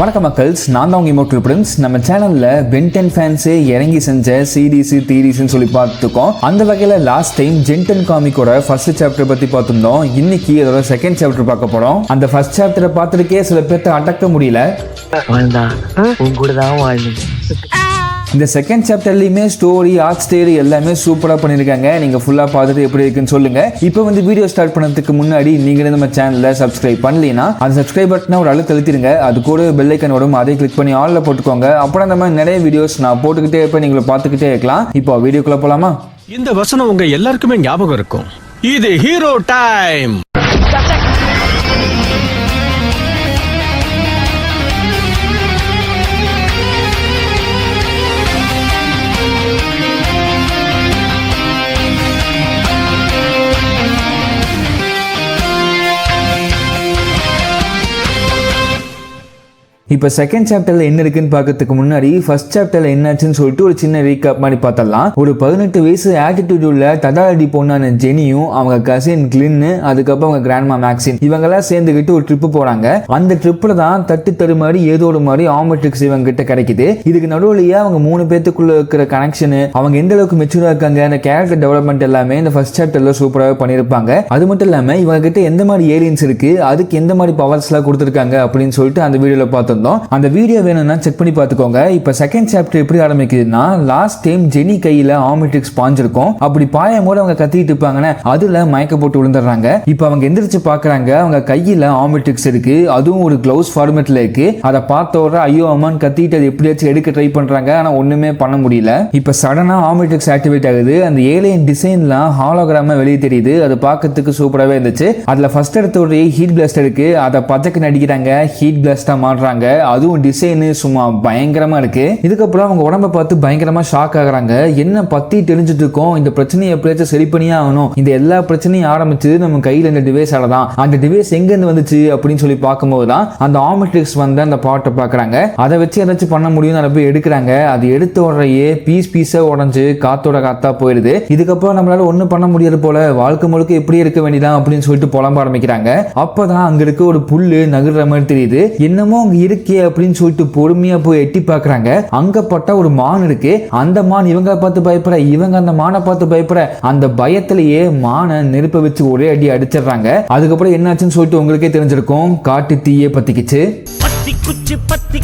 வணக்கம் மக்கள்ஸ், நான் தான் உங்க இமோட்டல் பிரின்ஸ். நம்ம சேனல்ல பென்டென் ஃபேன்ஸ் இறங்கி செஞ்ச சீரீஸ் தீரீஸ்னு சொல்லி பார்த்துருக்கோம். அந்த வகையில லாஸ்ட் டைம் ஜென்டன் காமிக்கோட ஃபர்ஸ்ட் சாப்டர் பத்தி பார்த்துருந்தோம். இன்னைக்கு அதோட செகண்ட் சாப்டர் பார்க்க போறோம். அந்த ஃபர்ஸ்ட் சாப்டரை பார்த்துருக்கே சில பேர்த்த அடக்க முடியல. இந்த செகண்ட் சாப்டர்லையுமே ஸ்டோரி, ஆர்ட் ஸ்டைல் எல்லாமே சூப்பராக பண்ணியிருக்காங்க. நீங்கள் ஃபுல்லாக பார்த்துட்டு எப்படி இருக்குன்னு சொல்லுங்கள். இப்போ வீடியோ ஸ்டார்ட் பண்ணதுக்கு முன்னாடி நீங்களே நம்ம சேனலில் சப்ஸ்கிரைப் பண்ணலைன்னா அந்த சப்ஸ்கிரைப் பட்டனை ஒரு அழுத்த அழுத்திடுங்க. அது கூட பெல் ஐக்கன் வரும், அதை கிளிக் பண்ணி ஆலில் போட்டுக்கோங்க. அப்புறம் அந்த மாதிரி நிறைய வீடியோஸ் நான் போட்டுக்கிட்டே இருப்பேன், நீங்களை பார்த்துக்கிட்டே இருக்கலாம். இப்போ வீடியோக்குள்ளே போகலாமா? இந்த வசனம் உங்க எல்லாருக்குமே ஞாபகம் இருக்கும். இது ஹீரோ டைம். இப்போ செகண்ட் சாப்டர்ல என்ன இருக்குன்னு பார்க்கறதுக்கு முன்னாடி ஃபர்ஸ்ட் சாப்டர்ல என்னாச்சுன்னு சொல்லிட்டு ஒரு சின்ன ரீகாப் மாதிரி பார்த்தலாம். ஒரு 18 வயசு ஆட்டிடியூட் உள்ள தடாலடி பொண்ணான ஜெனியும் அவங்க கசின் கிளின்னு, அதுக்கப்புறம் அவங்க கிராண்ட்மா மேக்சின் இவங்கெல்லாம் சேர்ந்துக்கிட்டு ஒரு ட்ரிப்பு போறாங்க. அந்த ட்ரிப்ல தான் தட்டு தருமாறி ஏதோ ஒரு மாதிரி ஆமெட்ரிக்ஸ் இவங்க கிட்ட கிடைக்குது. இதுக்கு நடுவுலயே அவங்க 3 பேத்துக்குள்ள இருக்கிற கனெக்ஷன், அவங்க எந்த அளவுக்கு மெச்சூரா இருக்காங்க, அந்த கேரக்டர் டெவலப்மெண்ட் எல்லாமே இந்த ஃபர்ஸ்ட் சாப்டர்ல சூப்பராக பண்ணியிருப்பாங்க. அது மட்டும் இல்லாம இவங்க கிட்ட எந்த மாதிரி ஏலியன்ஸ் இருக்கு, அதுக்கு எந்த மாதிரி பவர்ஸ் எல்லாம் கொடுத்துருக்காங்க அப்படின்னு சொல்லிட்டு அந்த வீடியோல பார்த்தோம். அந்த வீடியோ வேணும்னா செக் பண்ணி பார்த்துக்கோங்க. இப்போ செகண்ட் சாப்டர் எப்படி ஆரம்பிக்குதுன்னா, லாஸ்ட் டைம் ஜெனி கையில ஆமெட்ரிக்ஸ் பாஞ்சிருக்கும். அப்படி பாயும் போது அவங்க கத்திட்டு இருப்பாங்கன்னா அதுல மயக்க போட்டு விழுந்துடுறாங்க. இப்போ அவங்க எந்திரிச்சு பாக்குறாங்க, அவங்க கையில ஆமெட்ரிக்ஸ் இருக்கு, அதுவும் ஒரு கிளவுஸ் ஃபார்மேட்ல இருக்கு. அதை பார்த்தோட ஐயோ அம்மான்னு கத்திட்டு அது எப்படியாச்சும் எடுக்க ட்ரை பண்றாங்க, ஆனா ஒண்ணுமே பண்ண முடியல. இப்போ சடனா ஆமெட்ரிக்ஸ் ஆக்டிவேட் ஆகுது. அந்த ஏலியன் டிசைன்லாம் ஹாலோகிராமா வெளியே தெரியுது. அது பார்க்கறதுக்கு சூப்பராகவே இருந்துச்சு. அதுல ஃபர்ஸ்ட் எடுத்த ஒரு ஹீட் பிளாஸ்ட் இருக்கு, அதை பச்சைக்கு நடிக்கிறாங்க, ஹீட் பிளாஸ்டா மாறுறாங்க. அதுவும் டிசைன் சும்மா பயங்கரமா இருக்கு. இதுக்கப்புறம் அவங்க உடம்ப பார்த்து பயங்கரமா ஷாக் ஆகுறாங்க. என்ன பத்தி தெரிஞ்சுட்டு இருக்கோம், இந்த பிரச்சனையை எப்படியாச்சும் சரி பண்ணியே ஆகணும். இந்த எல்லா பிரச்சனையும் ஆரம்பிச்சது நம்ம கையில இந்த டிவைஸால தான். அந்த டிவைஸ் எங்க இருந்து வந்துச்சு அப்படின்னு சொல்லி பார்க்கும்போது தான் அந்த ஆமெட்ரிக்ஸ் வந்து அந்த பாட்டை பாக்குறாங்க. அதை வச்சு ஏதாச்சும் பண்ண முடியும், அதை போய் எடுக்கிறாங்க. அது எடுத்த உடனே பீஸா உடஞ்சு காத்தோட காத்தா போயிருது. இதுக்கப்புறம் நம்மளால ஒண்ணும் பண்ண முடியாது போல, வாழ்க்கை முழுக்க எப்படி இருக்க வேண்டியதான் அப்படின்னு சொல்லிட்டு புலம்ப ஆரம்பிக்கிறாங்க. அப்பதான் அங்க இருக்க ஒரு புல்லு நகர்ற மாதிரி தெரியுது. என்னமோ அங்க இருக்கே அப்படின்னு சொல்லிட்டு பொறுமையா போய் எட்டி பாக்குறாங்க. அங்க பட்ட ஒரு மான் இருக்கு. அந்த மான் இவங்க பார்த்து பயப்பட, இவங்க அந்த மானை பார்த்து பயப்பட, அந்த பயத்திலேயே மானை நெருப்ப வச்சு ஒரே அடி அடிச்சிடுறாங்க. அதுக்கப்புறம் என்னாச்சுன்னு சொல்லிட்டு உங்களுக்கே தெரிஞ்சிருக்கும், காட்டு தீயே பத்திக்கிச்சு.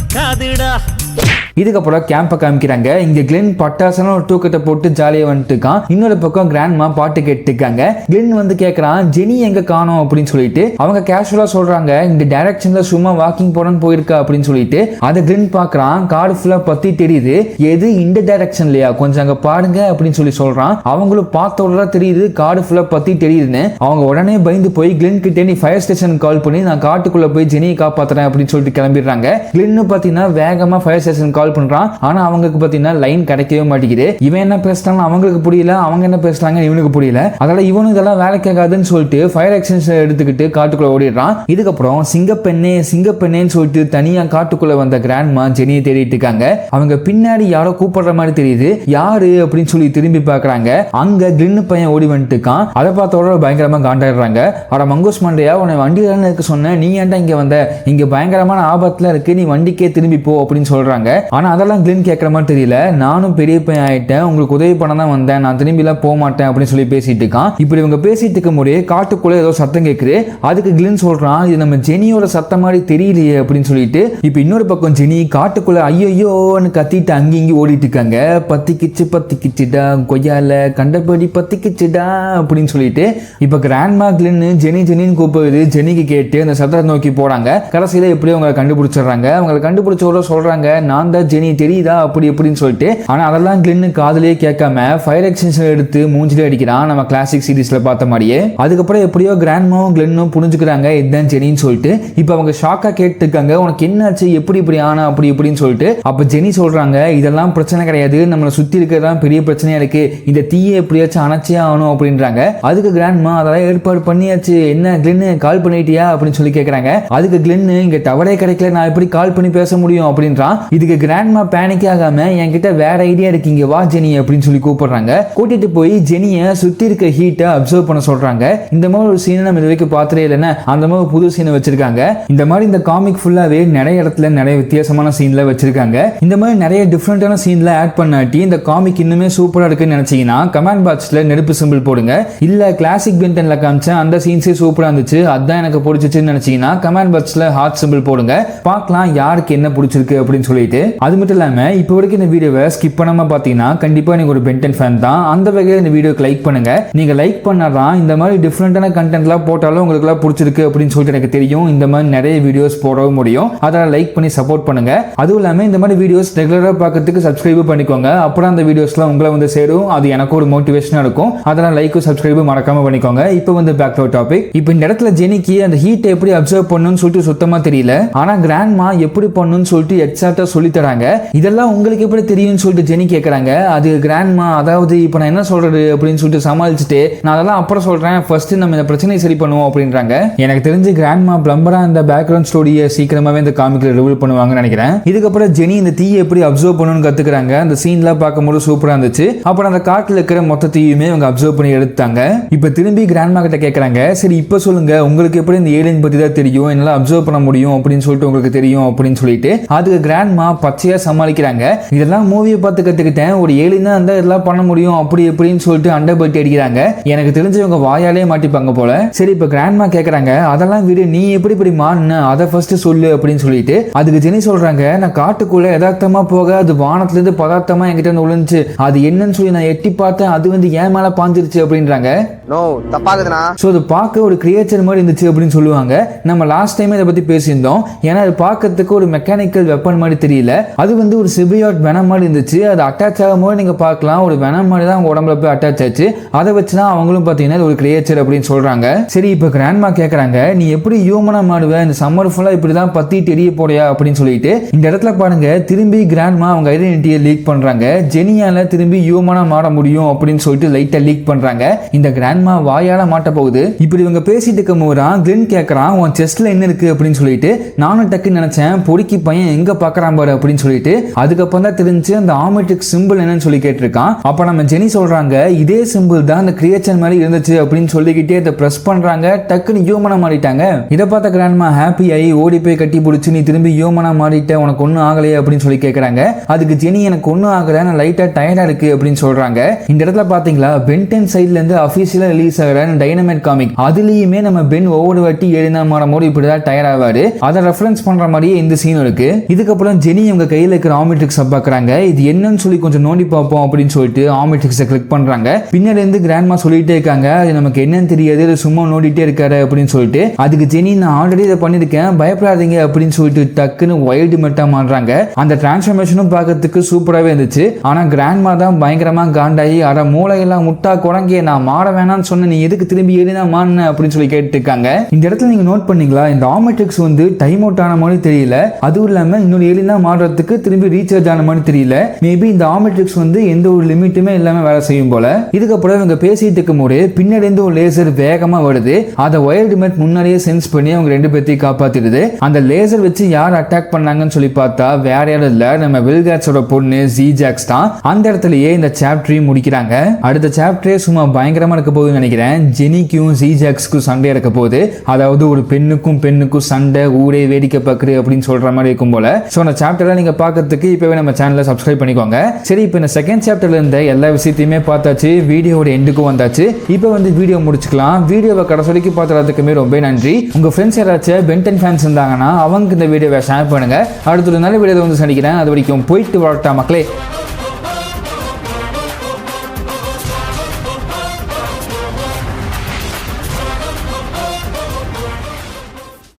இதுக்கப்புறம் கேம்ப காமிக்கிறாங்க. இங்க கிளென் பட்டாசன ஒரு தூக்கத்தை போட்டு ஜாலியா வந்துட்டு இருக்கான். இன்னொரு பக்கம் கிராண்ட்மா பாட்டு கேட்டு இருக்காங்க. கிளென் வந்து கேட்கறான், ஜெனி எங்க காணோம் அப்படின்னு சொல்லிட்டு. அவங்க கேஷுவலா சொல்றாங்க, இந்த டைரக்ஷன்ல சும்மா வாக்கிங் போறன்னு போயிருக்கா அப்படின்னு சொல்லிட்டு. அதை கிளென் பாக்குறான், காடு ஃபுல்லா பத்தி தெரியுது. எது இந்த டைரக்ஷன்லயா, கொஞ்சம் அங்க பாருங்க அப்படின்னு சொல்லி சொல்றான். அவங்களும் பார்த்த உடனே தெரியுது காடு ஃபுல்லா பத்தி தெரியுதுன்னு. அவங்க உடனே பயந்து போய் கிளென் கிட்டே நீ ஃபயர் ஸ்டேஷன் கால் பண்ணி நான் காட்டுக்குள்ள போய் ஜெனியை காப்பாத்துறேன் அப்படின்னு சொல்லிட்டு கிளம்பிடுறாங்க. கிளென்னு பாத்தீங்கன்னா வேகமா ஃபயர் ஸ்டேஷன் கால் பண்றான். ஆனா அவங்களுக்கு பாத்தீங்கன்னா லைன் கிடைக்கவே மாட்டேங்குது. இவன் என்ன பேசுறாங்க அவங்களுக்கு புரியல, அவங்க என்ன பேசுறாங்க இவனுக்கு புரியல. அதனால இவனு இதெல்லாம் வேலை கேட்காதுன்னு சொல்லிட்டு ஃபயர் எக்ஸ்டென்ஷன் எடுத்துக்கிட்டு காட்டுக்குள்ள ஓடிடுறான். இதுக்கப்புறம் சிங்கப்பெண்ணேன்னு சொல்லிட்டு தனியா காட்டுக்குள்ள வந்த கிராண்ட்மா ஜெனியை தேடிட்டு இருக்காங்க. அவங்க பின்னாடி யாரோ கூப்பிடுற மாதிரி தெரியுது. யாரு அப்படின்னு சொல்லி திரும்பி பாக்குறாங்க. அங்க கிளின்னு பையன் ஓடி வந்துட்டு இருக்கான். அதை பார்த்தோட பயங்கரமா காண்டாடுறாங்க. அட மங்கோஸ் மண்டையா, உன்னை வண்டியில இருக்க சொன்ன, நீ ஏன்டா இங்க வந்த, இங்க பயங்கரமான ஆபத்துல இருக்கு, நீ வண்டிக்கே திரும்பி போ அப்படின்னு சொல்றாங்க. ஆனா அதெல்லாம் கிளின் கேட்கற மாதிரி தெரியல. நானும் பெரிய பையன் ஆயிட்டேன், உங்களுக்கு உதவி பண்ண தான் வந்தேன், நான் திரும்பி எல்லாம் போக மாட்டேன் அப்படின்னு சொல்லி பேசிட்டு இருக்கான். இப்படி இவங்க பேசிட்டு இருக்கும் போதே காட்டுக்குள்ள ஏதோ சத்தம் கேட்குது. அதுக்கு கிளின் சொல்றான், இது நம்ம ஜெனியோட சத்தம் மாதிரி தெரியலையே அப்படின்னு சொல்லிட்டு. இப்ப இன்னொரு பக்கம் ஜெனி காட்டுக்குள்ள ஐயோன்னு கத்திட்டு அங்கேயும் ஓடிட்டு இருக்காங்க. பத்திக்கிச்சுடா கொய்யால கண்டபடி பத்திக்கிச்சுடா அப்படின்னு சொல்லிட்டு. இப்ப கிராண்ட்மா கிளின் ஜெனின்னு கூப்பிடுது. ஜெனிக்கு கேட்டு அந்த சத்தத்தை நோக்கி போறாங்க. கடைசியில எப்படியும் அவங்களை கண்டுபிடிச்சிடுறாங்க. அவங்களை கண்டுபிடிச்சோட சொல்றாங்க, நான் தான் ஜெனி, தெரியுதா அப்படி எப்படின்னு சொல்லிட்டு. ஆனா அதெல்லாம் கிளின்னு காதுலயே கேட்காம ஃபயர் எக்ஸ்டென்ஷன் எடுத்து மூஞ்சிலே அடிக்கிறான், நம்ம கிளாசிக் சீரிஸ்ல பார்த்த மாதிரியே. அதுக்கப்புறம் எப்படியோ கிராண்ட்மாவும் கிளின்னும் புரிஞ்சுக்கிறாங்க இதுதான் ஜெனின்னு சொல்லிட்டு. இப்போ அவங்க ஷாக்கா கேட்டு இருக்காங்க, உனக்கு என்னாச்சு, எப்படி ஆனா அப்படி இப்படின்னு சொல்லிட்டு. அப்ப ஜெனி சொல்றாங்க, இதெல்லாம் பிரச்சனை கிடையாது, நம்மளை சுத்தி இருக்கிறதான் பெரிய பிரச்சனையா இருக்கு, இந்த தீயை எப்படியாச்சும் அணைச்சே ஆகணும் அப்படின்றாங்க. அதுக்கு கிராண்ட்மா அதெல்லாம் ஏற்பாடு பண்ணியாச்சு, என்ன கிளின்னு கால் பண்ணிட்டியா அப்படின்னு சொல்லி கேட்கறாங்க. அதுக்கு கிளின்னு இங்க டவரே கிடைக்கல, நான் எப்படி கால் பண்ணி பேச முடியும் அப்படின்றான். இதுக்கு கிராண்ட்மா பேனிக் ஆகாம என்கிட்ட வேற ஐடியா இருக்கீங்க வா ஜெனி அப்படின்னு சொல்லி கூப்பிடுறாங்க. கூட்டிட்டு போய் ஜெனியை சுத்தி இருக்க ஹீட்டை அப்சர்வ் பண்ண சொல்றாங்க. இந்த மாதிரி ஒரு சீனை நம்ம இது வரைக்கும் பார்த்ததே இல்லைன்னா அந்த மாதிரி புது சீனை வச்சிருக்காங்க. இந்த மாதிரி இந்த காமிக் ஃபுல்லாவே நிறைய இடத்துல நிறைய வித்தியாசமான சீன்ல வச்சிருக்காங்க. இந்த மாதிரி நிறைய டிஃப்ரெண்டான சீன்ல ஆட் பண்ணாட்டி இந்த காமிக் இன்னுமே சூப்பரா இருக்குன்னு நினைச்சீங்கன்னா கமெண்ட் பாக்ஸ்ல நெருப்பு சிம்பிள் போடுங்க. இல்ல கிளாசிக் பென்டன்ல காமிச்ச அந்த சீன்ஸே சூப்பரா இருந்துச்சு அதான் எனக்கு பிடிச்சிச்சுன்னு நினைச்சீங்கன்னா கமெண்ட் பாக்ஸ்ல ஹார்ட் சிம்பிள் போடுங்க. பார்க்கலாம் யாருக்கு என்ன பிடிச்சிருக்கு அப்படின்னு சொல்லிட்டு. அது மட்டும் இல்லாம இப்போ வரைக்கும் இந்த வீடியோவை ஸ்கிப் பண்ணாம பாத்தீங்கன்னா கண்டிப்பா நீங்க ஒரு பென்டன் ஃபேன் தான். அந்த வகையில் இந்த வீடியோக்கு லைக் பண்ணுங்க. நீங்க லைக் பண்ணாதான் இந்த மாதிரி டிஃப்ரெண்டான கண்டென்ட்லாம் போட்டாலும் உங்களுக்கு எல்லாம் பிடிச்சிருக்கு அப்படின்னு சொல்லிட்டு எனக்கு தெரியும். இந்த மாதிரி நிறைய வீடியோஸ் போடவும் முடியும். அதனால லைக் பண்ணி சப்போர்ட் பண்ணுங்க. அதுவும் இல்லாம இந்த மாதிரி வீடியோஸ் ரெகுலரா பார்க்கிறதுக்கு சப்ஸ்கிரைப் பண்ணிக்கோங்க. அப்புறம் அந்த வீடியோஸ்லாம் உங்களை வந்து சேரும். அது எனக்கு ஒரு மோட்டிவேஷனா இருக்கும். அதனால லைக்கும் சப்ஸ்கிரைபும் மறக்காம பண்ணிக்கோங்க. இப்போ வந்து பேக் டு டாபிக். இப்போ இந்த இடத்துல ஜெனிக்கு அந்த ஹீட் எப்படி அப்சர்வ் பண்ணணும்னு சொல்லிட்டு சுத்தமா தெரியல. ஆனா கிராண்ட்மா எப்படி பண்ணணும்னு சொல்லிட்டு எக்ஸாக்ட்டா சொல்லி தராங்க. இதெல்லாம் உங்களுக்கு எப்படி தெரியும்னு சொல்லிட்டு ஜெனி கேட்கறாங்க. அது கிராண்ட்மா அதாவது இப்போ நான் என்ன சொல்றது அப்படின்னு சொல்லிட்டு சமாளிச்சுட்டு நான் அதெல்லாம் அப்புறம் சொல்றேன் ஃபர்ஸ்ட் நம்ம இந்த பிரச்சனையை சரி பண்ணுவோம் அப்படின்றாங்க. எனக்கு தெரிஞ்சு கிராண்ட்மா பிளம்பரா இந்த பேக்ரவுண்ட் ஸ்டோரியை சீக்கிரமாவே இந்த காமிக்ல ரிவீல் பண்ணுவாங்கன்னு நினைக்கிறேன். இதுக்கப்புறம் ஜெனி இந்த தீயை எப்படி அப்சர்வ் பண்ணணும்னு கத்துக்கிறாங்க. அந்த சீன்லாம் பார்க்கும்போது சூப்பரா இருந்துச்சு. அப்புறம் அந்த காட்டுல இருக்கிற மொத்த தீயுமே அவங்க அப்சர்வ் பண்ணி எடுத்தாங்க. இப்போ திரும்பி கிராண்ட்மா கிட்ட கேட்கறாங்க, சரி இப்போ சொல்லுங்க உங்களுக்கு எப்படி இந்த ஏலியன் பத்தி தான் தெரியும் என்னால அப்சர்வ் பண்ண முடியும் அப்படின்னு சொல்லிட்டு உங்களுக்கு தெரியும் அப்படின்னு சொல்லிட்டு அதுக்கு கிராண்ட்மா பச்சையா சமாளிக்கிறாங்க. இதெல்லாம் மூவியை பார்த்து கத்துக்கிட்டேன். ஒரு ஏலியன் தான் இருந்தா இதெல்லாம் பண்ண முடியும் அப்படி எப்படின்னு சொல்லிட்டு அண்டபட்டி அடிக்கிறாங்க. எனக்கு தெரிஞ்சவங்க வாயாலே மாட்டிப்பாங்க போல. சரி இப்போ கிராண்ட்மா கேட்கறாங்க, அதெல்லாம் விடு நீ எப்படி இப்படி மாறின அதை ஃபர்ஸ்ட் சொல்லு அப்படின்னு சொல்லிட்டு அதுக்கு ஜெனி சொல்றாங்க, நான் காட்டுக்குள்ள யதார்த்தமா போக அது வானத்துல இருந்து பதார்த்தமா என்கிட்ட இருந்து விழுந்துச்சு. அது என்னன்னு சொல்லி நான் எட்டி பார்த்தேன். அது வந்து ஏன் மேல பாஞ்சிருச்சு அப்படின்றாங்க. சோ அது பார்க்க ஒரு கிரியேச்சர் மாதிரி இருந்துச்சு அப்படின்னு சொல்லுவாங்க. நம்ம லாஸ்ட் டைம் இதை பத்தி பேசியிருந்தோம். ஏன்னா அது பார்க்கறதுக்கு ஒரு மெக்கானிக்கல் வெப்பன் மாதிரி தெரியல. அது வந்து ஒரு சிபியாட் வெனம் மாதிரி இருந்துச்சு. அது அட்டாச் ஆகும் போது நீங்க பார்க்கலாம் ஒரு வெனம் மாதிரி தான் அவங்க உடம்புல போய் அட்டாச் ஆச்சு. அதை வச்சுதான் அவங்களும் பாத்தீங்கன்னா ஒரு கிரியேச்சர் அப்படின்னு சொல்றாங்க. சரி இப்போ கிராண்ட்மா கேட்கறாங்க, நீ எப்படி ஹியூமனா மாடுவ இந்த சம்மர் ஃபுல்லா இப்படிதான் பத்தி தெரிய போடையா அப்படின்னு சொல்லிட்டு இந்த இடத்துல பாருங்க திரும்பி கிராண்ட்மா அவங்க ஐடென்டிட்டியை லீக் பண்றாங்க. ஜெனியால திரும்பி ஹியூமனா மாற முடியும் அப்படின்னு சொல்லிட்டு லைட்டா லீக் பண்றாங்க. இந்த கிராண்ட்மா வாயால மாட்ட போகுது. இப்படி இவங்க பேசிட்டு இருக்கும் போது கிளென் கேட்கறான், உன் செஸ்ட்ல என்ன இருக்கு அப்படின்னு சொல்லிட்டு. நானும் டக்குன்னு நினைச்சேன் பொறுக்கி பையன் எங்க பாக்குறான் பாரு அப்படின்னு சொல்லிட்டு. அதுக்கப்புறம் தான் தெரிஞ்சு அந்த ஆமெட்ரிக் சிம்பிள் என்னன்னு சொல்லி கேட்டிருக்கான். அப்ப நம்ம ஜெனி சொல்றாங்க, இதே சிம்பிள் தான் அந்த கிரியேச்சர் மாதிரி இருந்துச்சு அப்படின்னு சொல்லிக்கிட்டே அதை பிரஸ் பண்றாங்க. டக்குன்னு ஹியூமனா மாறிட்டாங்க. இதை பார்த்த கிராண்ட்மா ஹாப்பி ஆகி ஓடி போய் கட்டி பிடிச்சி நீ திரும்பி ஹியூமனா மாறிட்ட உனக்கு ஒன்னும் ஆகலையே அப்படின்னு சொல்லி கேட்கறாங்க. அதுக்கு ஜெனி எனக்கு ஒன்னும் ஆகல நான் லைட்டா டயர்டா இருக்கு அப்படின்னு சொல்றாங்க. இந்த இடத்துல பாத்தீங்களா பென்டன் சைட்ல இருந்து அபிஷியலா ரிலீஸ் ஆகிற டைனமைட் காமிக் அதுலயுமே நம்ம பென் ஒவ்வொரு வாட்டி ஏறினா மாறும்போது இப்படிதான் டயர் ஆவாரு. அதை ரெஃபரன்ஸ் பண்ற மாதிரியே இந்த சீன் இருக்கு. இதுக்கப்புறம் ஜெனி அவங்க கையில இருக்கிற ஆமெட்ரிக்ஸ் பாக்குறாங்க. இது என்னன்னு சொல்லி கொஞ்சம் நோண்டி பார்ப்போம் அப்படின்னு சொல்லிட்டு ஆமெட்ரிக்ஸை கிளிக் பண்றாங்க. பின்னாடி இருந்து கிராண்ட்மா சொல்லிட்டே இருக்காங்க, அது நமக்கு என்னன்னு தெரியாது இது சும்மா நோண்டிட்டே இருக்காரு அப்படின்னு சொல்லிட்டு. அதுக்கு ஜெனி நான் ஆல்ரெடி இதை பண்ணிருக்கேன் பயப்படாதீங்க அப்படின்னு சொல்லிட்டு டக்குன்னு வைல்டு மெட்டா மாறுறாங்க. அந்த டிரான்ஸ்ஃபர்மேஷனும் பார்க்கறதுக்கு சூப்பராகவே இருந்துச்சு. ஆனா கிராண்ட்மா தான் பயங்கரமா காண்டாயி அட மூளையெல்லாம் முட்டா குரங்கே நான் மாற வேணாம்னு சொன்ன நீ எதுக்கு திரும்பி ஏறினா மாறின அப்படின்னு சொல்லி கேட்டு இருக்காங்க. இந்த இடத்துல நீங்க நோட் பண்ணீங்களா இந்த ஆமெட்ரிக்ஸ் வந்து டைம் அவுட் ஆன மாதிரி தெரியல. அதுவும் இல்லாம இன்னொரு ஏலியனா மாறுறதுக்கு திரும்பி ரீசார்ஜ் ஆன மாதிரி தெரியல. மேபி இந்த ஆமெட்ரிக்ஸ் வந்து எந்த ஒரு லிமிட்டுமே இல்லாம வேலை செய்யும் போல. இதுக்கப்புறம் இவங்க பேசிட்டு இருக்கும் போது பின்னாடி இருந்து ஒரு லேசர் வேகமா வருது. அதை வைல்டு மெட் முன்னாடியே சென்ஸ் பண்ணி அவங்க ரெண்டு பேர்த்தையும் காப்பாத்திடுது. அந்த லேசர் வச்சு யார் அட்டாக் பண்ணாங்கன்னு சொல்லி பார்த்தா வேற யாரும் இல்ல நம்ம வில்காட்ஸோட பொண்ணு ஜீஜாக்ஸ் தான். அந்த இடத்துலயே இந்த சாப்டரையும் முடிக்கிறாங்க. அடுத்த சாப்டரே சும்மா பயங்கரமா இருக்க போகுதுன்னு நினைக்கிறேன். ஜெனிக்கும் ஜீஜாக்ஸ்க்கும் சண்டை இருக்க போகுது. அதாவது ஒரு பெண்ணுக்கும் சண்டை ஊரே வேடிக்கை பார்க்குது அப்படின்னு சொல்ற மாதிரி இருக்கும் போல. ஸோ அந்த சாப்டரை நீங்க பார்க்கறதுக்கு இப்பவே நம்ம சேனலை சப்ஸ்கிரைப் பண்ணிக்கோங்க. சரி இப்போ இந்த செகண்ட் சாப்டர்ல இருந்த எல்லா விஷயத்தையுமே பார்த்தாச்சு. வீடியோட எண்டுக்கும் வந்தாச்சு. இப்போ வந்து வீடியோ முடிச்சுக்கலாம். வீடியோவை கடைசி வரைக்கும் பார்த்துறதுக்குமே ரொம்ப நன்றி. உங்க ஃப்ரெண்ட்ஸ் யாராச்சும் பென்டன் ஃபேன்ஸ் இருந்தாங்கன்னா அவங்க இந்த வீடியோவை ஷேர் பண்ணுங்க. அடுத்த ஒரு நல்ல வீடியோ வந்து சந்திக்கிறேன். அது வரைக்கும் போயிட்டு வரட்டா மக்களே.